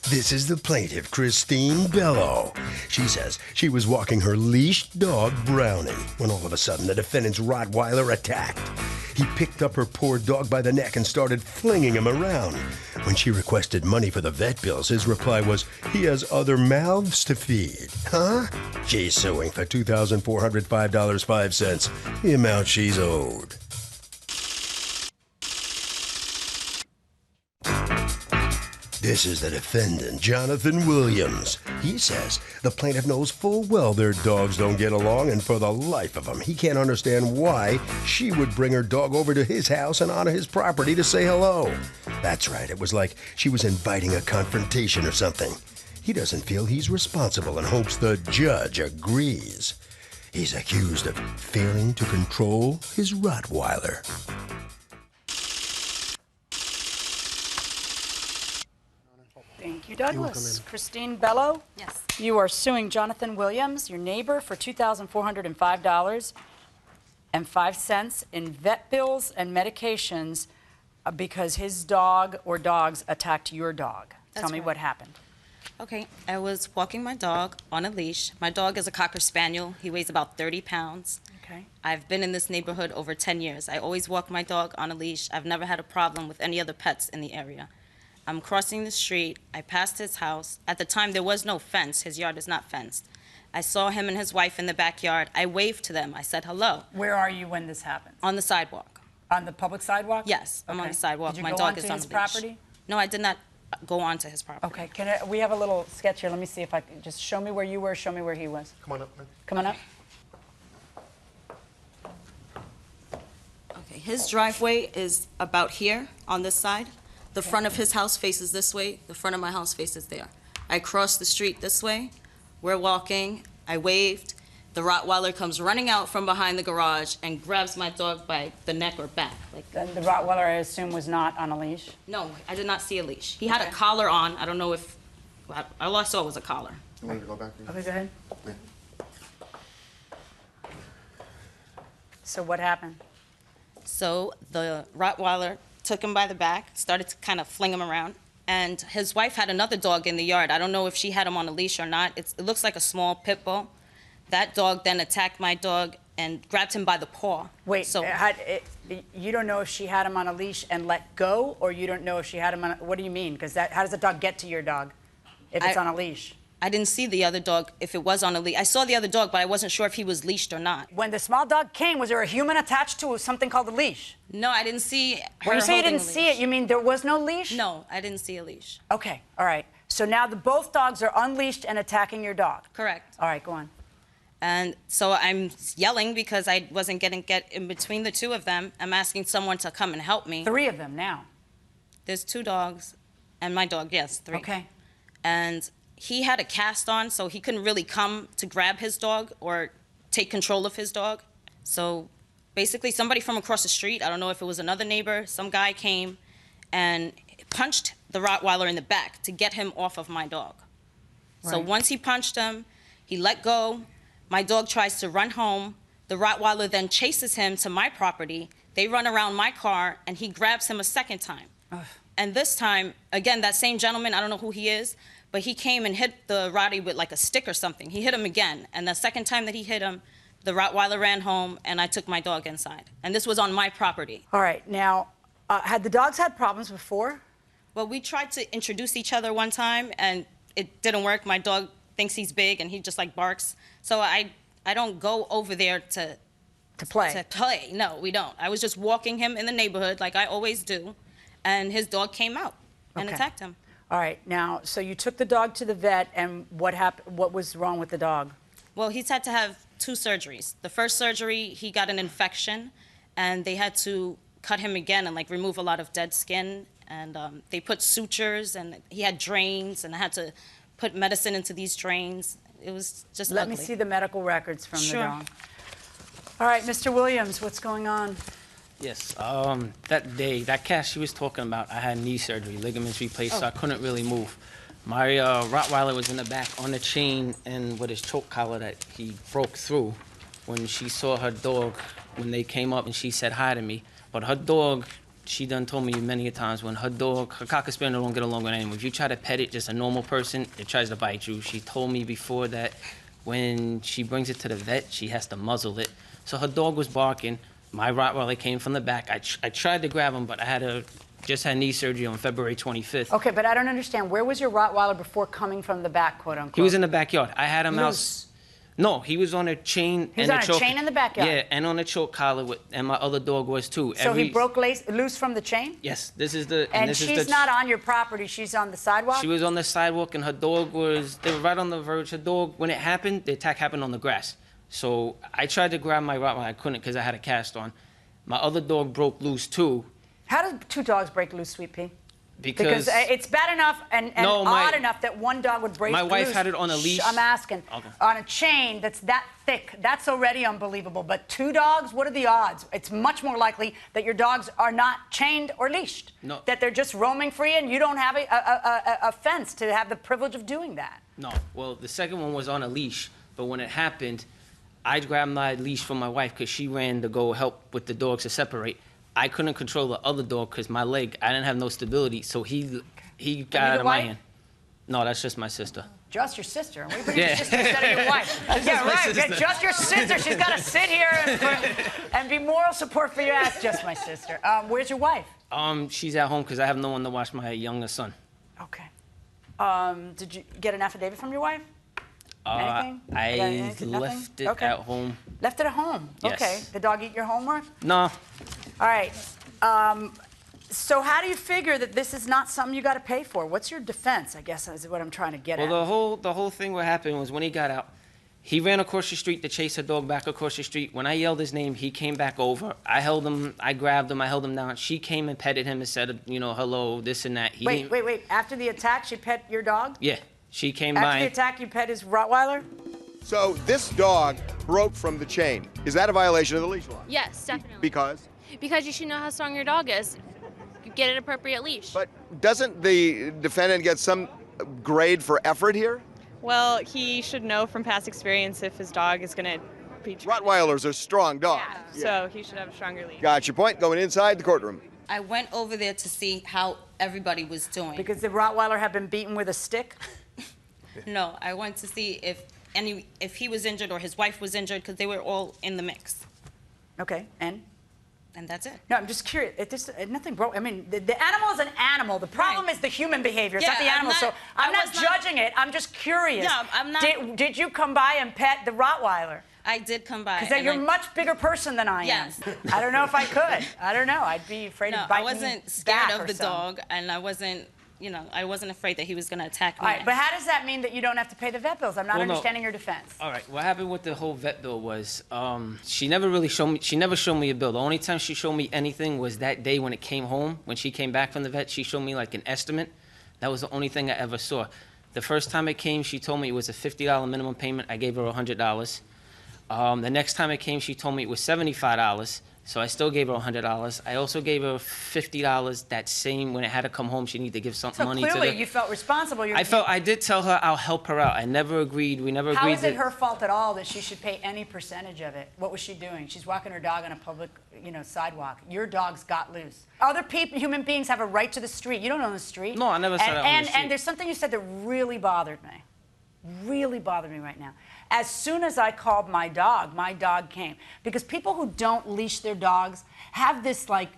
This is the plaintiff, Christine Bello. She says she was walking her leashed dog, Brownie, when all of a sudden the defendant's Rottweiler attacked. He picked up her poor dog by the neck and started flinging him around. When she requested money for the vet bills, his reply was, he has other mouths to feed. Huh? She's suing for $2,405.05, the amount she's owed. This is the defendant, Jonathan Williams. He says the plaintiff knows full well their dogs don't get along, and for the life of him, he can't understand why she would bring her dog over to his house and onto his property to say hello. That's right, it was like she was inviting a confrontation or something. He doesn't feel he's responsible and hopes the judge agrees. He's accused of failing to control his Rottweiler. Thank you, Douglas. Christine Bello? Yes. You are suing Jonathan Williams, your neighbor, for $2,405.05 in vet bills and medications because his dog or dogs attacked your dog. Tell me what happened. Okay, I was walking my dog on a leash. My dog is a Cocker Spaniel. He weighs about 30 pounds. Okay. I've been in this neighborhood over 10 years. I always walk my dog on a leash. I've never had a problem with any other pets in the area. I'm crossing the street. I passed his house. At the time, there was no fence. His yard is not fenced. I saw him and his wife in the backyard. I waved to them. I said hello. Where are you when this happened? On the sidewalk. On the public sidewalk? Yes, I'm on the sidewalk. Did you My go dog onto is on his the leash. property? No, I did not go onto his property. Okay, we have a little sketch here. Let me see if I can just show me where you were, show me where he was. Come on up, man. Come on up. Okay, his driveway is about here on this side. The front of his house faces this way. The front of my house faces there. I crossed the street this way. We're walking. I waved. The Rottweiler comes running out from behind the garage and grabs my dog by the neck or back. Like, The Rottweiler, I assume, was not on a leash? no, I did not see a leash. He had a collar on. I don't know if, all I saw was a collar. You want to go back? Okay, go ahead. Yeah. So what happened? So the Rottweiler took him by the back, started to kind of fling him around. And his wife had another dog in the yard. I don't know if she had him on a leash or not. It looks like a small pit bull. That dog then attacked my dog and grabbed him by the paw. Wait, So you don't know if she had him on a leash and let go, or you don't know if she had him on what do you mean? Because how does the dog get to your dog if it's on a leash? I didn't see the other dog if it was on a leash. I saw the other dog, but I wasn't sure if he was leashed or not. When the small dog came, was there a human attached to something called a leash? No, I didn't see her When you say you holding didn't a see leash. it, you mean there was no leash? No, I didn't see a leash. Okay, all right. So now both dogs are unleashed and attacking your dog. Correct. All right, go on. And so I'm yelling because I wasn't getting in between the two of them. I'm asking someone to come and help me. 3 of them now. There's 2 dogs and my dog, yes, 3. Okay. And he had a cast on, so he couldn't really come to grab his dog or take control of his dog. So basically somebody from across the street, I don't know if it was another neighbor, some guy came and punched the Rottweiler in the back to get him off of my dog. So Right. once he punched him, he let go. My dog tries to run home. The Rottweiler then chases him to my property. They run around my car, and he grabs him a second time. And this time, again, that same gentleman, I don't know who he is, but he came and hit the Rottie with like a stick or something. He hit him again. And the second time that he hit him, the Rottweiler ran home, and I took my dog inside. And this was on my property. All right, now, had the dogs had problems before? Well, we tried to introduce each other one time, and it didn't work. My dog thinks he's big, and he just like barks. So I don't go over there to play. To play. No, we don't. I was just walking him in the neighborhood like I always do, and his dog came out and attacked him. All right, now, so you took the dog to the vet, and what happened? What was wrong with the dog? Well, he's had to have 2 surgeries. The first surgery, he got an infection, and they had to cut him again and like remove a lot of dead skin, and they put sutures, and he had drains, and I had to put medicine into these drains. It was just Let ugly. me see the medical records from Sure. the dog. All right, Mr. Williams, what's going on? Yes, that day, that cast she was talking about, I had knee surgery, ligaments replaced, so I couldn't really move. My Rottweiler was in the back on the chain and with his choke collar that he broke through when she saw her dog, when they came up and she said hi to me. But her dog she done told me many a times when her Cocker Spaniel don't get along with anyone. If you try to pet it, just a normal person, it tries to bite you. She told me before that when she brings it to the vet, she has to muzzle it. So her dog was barking. My Rottweiler came from the back. I tried to grab him, but I just had knee surgery on February 25th. Okay, but I don't understand. Where was your Rottweiler before coming from the back, quote unquote? He was in the backyard. I had him Loose. out. No, he was on a chain. He was on a chain in the backyard? Yeah, and on a choke collar, and my other dog was too. So he broke loose from the chain? Yes, this is the... And this she's is the, not on your property, she's on the sidewalk? She was on the sidewalk, and her dog they were right on the verge. Her dog, when it happened, the attack happened on the grass. So I tried to grab my Rottweiler, I couldn't because I had a cast on. My other dog broke loose too. How do two dogs break loose, Sweet Pea? Because it's bad enough and odd enough that one dog would break loose. My wife had it on a leash. I'm asking. Okay. On a chain that's that thick, that's already unbelievable. But two dogs, what are the odds? It's much more likely that your dogs are not chained or leashed. No. That they're just roaming free and you don't have a fence to have the privilege of doing that. No. Well, the second one was on a leash, but when it happened, I grabbed my leash from my wife because she ran to go help with the dogs to separate. I couldn't control the other dog because my leg, I didn't have no stability, so he got out of my hand. No, that's just my sister. Just your sister. We bring your sister instead of your wife. Yeah, right. sister. Just your sister. She's got to sit here and be moral support for your ass. Just my sister. Where's your wife? She's at home because I have no one to watch my younger son. Okay. Did you get an affidavit from your wife? Anything? I left it at home. Left it at home? Yes. Okay. The dog eat your homework? No. All right. So how do you figure that this is not something you got to pay for? What's your defense, I guess, is what I'm trying to get at. Well, the whole thing what happened was when he got out, he ran across the street to chase a dog back across the street. When I yelled his name, he came back over. I held him, I grabbed him, I held him down. She came and petted him and said, you know, hello, this and that. Wait. After the attack, she pet your dog? Yeah. She came After by. the attack, you pet his Rottweiler? So this dog broke from the chain. Is that a violation of the leash law? Yes, definitely. Because? Because you should know how strong your dog is. You get an appropriate leash. But doesn't the defendant get some grade for effort here? Well, he should know from past experience if his dog is going to be trained. Rottweilers are strong dogs. Yeah, so he should have a stronger leash. Got your point. Going inside the courtroom. I went over there to see how everybody was doing. Because the Rottweiler had been beaten with a stick? No, I went to see if he was injured or his wife was injured because they were all in the mix. Okay, and that's it. No, I'm just curious. Nothing broke. I mean, the animal is an animal. The problem is the human behavior. It's not the animal. So I'm not judging it. I'm just curious. No, I'm not. Did you come by and pet the Rottweiler? I did come by. Because you're a much bigger person than I am. Yes. I don't know if I could. I don't know. I'd be afraid of biting I wasn't scared of the dog, and I wasn't. I wasn't afraid that he was going to attack me. All right, but how does that mean that you don't have to pay the vet bills? I'm not understanding your defense. All right, what happened with the whole vet bill was she never showed me a bill. The only time she showed me anything was that day when it came home. When she came back from the vet, she showed me like an estimate. That was the only thing I ever saw. The first time it came, she told me it was a $50 minimum payment. I gave her $100. The next time it came, she told me it was $75. So I still gave her $100. I also gave her $50 that same, when it had to come home, she needed to give some money to So clearly you felt responsible. I did tell her I'll help her out. I never agreed. We never agreed. How is it her fault at all that she should pay any percentage of it? What was she doing? She's walking her dog on a public, sidewalk. Your dog's got loose. Other people, human beings, have a right to the street. You don't own the street. No, I never said I owned the street. And there's something you said that really bothered me. Really bothered me right now. As soon as I called my dog came. Because people who don't leash their dogs have this, like,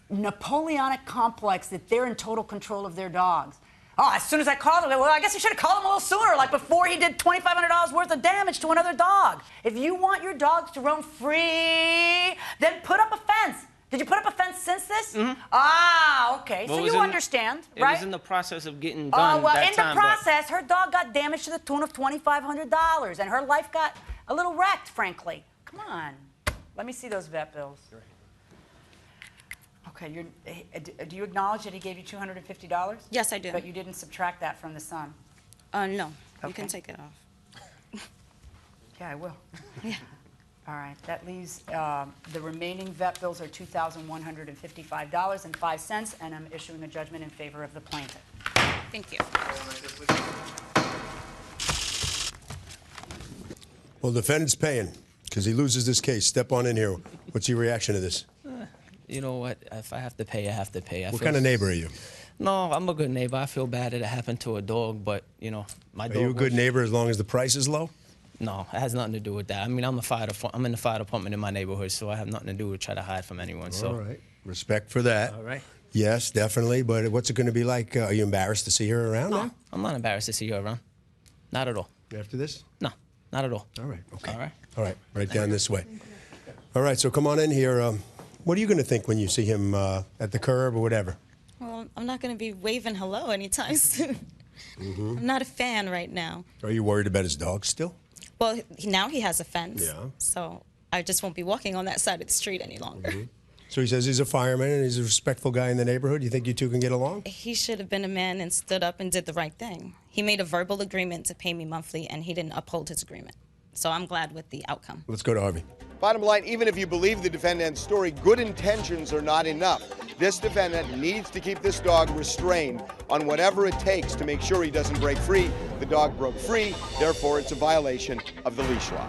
Napoleonic complex that they're in total control of their dogs. Oh, as soon as I called him, well, I guess you should have called him a little sooner, like before he did $2,500 worth of damage to another dog. If you want your dogs to roam free, then put up a fence. Did you put up a fence since this? Mm-hmm. Ah, okay. Well, so you understand, right? It was in the process of getting done. Oh, well, in the process, her dog got damaged to the tune of $2,500, and her life got a little wrecked, frankly. Come on. Let me see those vet bills. Okay, do you acknowledge that he gave you $250? Yes, I do. But you didn't subtract that from the sum? No. Okay. You can take it off. Yeah, I will. Yeah. All right, that leaves the remaining vet bills are $2,155.05, and I'm issuing a judgment in favor of the plaintiff. Thank you. Well, the defendant's paying because he loses this case. Step on in here. What's your reaction to this? you know what? If I have to pay, I have to pay. What kind of neighbor are you? No, I'm a good neighbor. I feel bad that it happened to a dog, but, you know, my dog. Are you a good neighbor as long as the price is low? No, it has nothing to do with that. I mean, I'm in the fire department in my neighborhood, so I have nothing to do with try to hide from anyone. So. All right. Respect for that. All right. Yes, definitely. But what's it going to be like? Are you embarrassed to see her around No, now? I'm not embarrassed to see you around. Not at all. After this? No, not at all. All right. Okay. All right. All right. Right down this way. All right. So come on in here. What are you going to think when you see him at the curb or whatever? Well, I'm not going to be waving hello anytime soon. I'm not a fan right now. Are you worried about his dog still? Well, now he has a fence. Yeah. So I just won't be walking on that side of the street any longer. So he says he's a fireman and he's a respectful guy in the neighborhood. You think you two can get along? He should have been a man and stood up and did the right thing. He made a verbal agreement to pay me monthly, and he didn't uphold his agreement. So I'm glad with the outcome. Let's go to Harvey. Bottom line, even if you believe the defendant's story, good intentions are not enough. This defendant needs to keep this dog restrained on whatever it takes to make sure he doesn't break free. The dog broke free, therefore it's a violation of the leash law.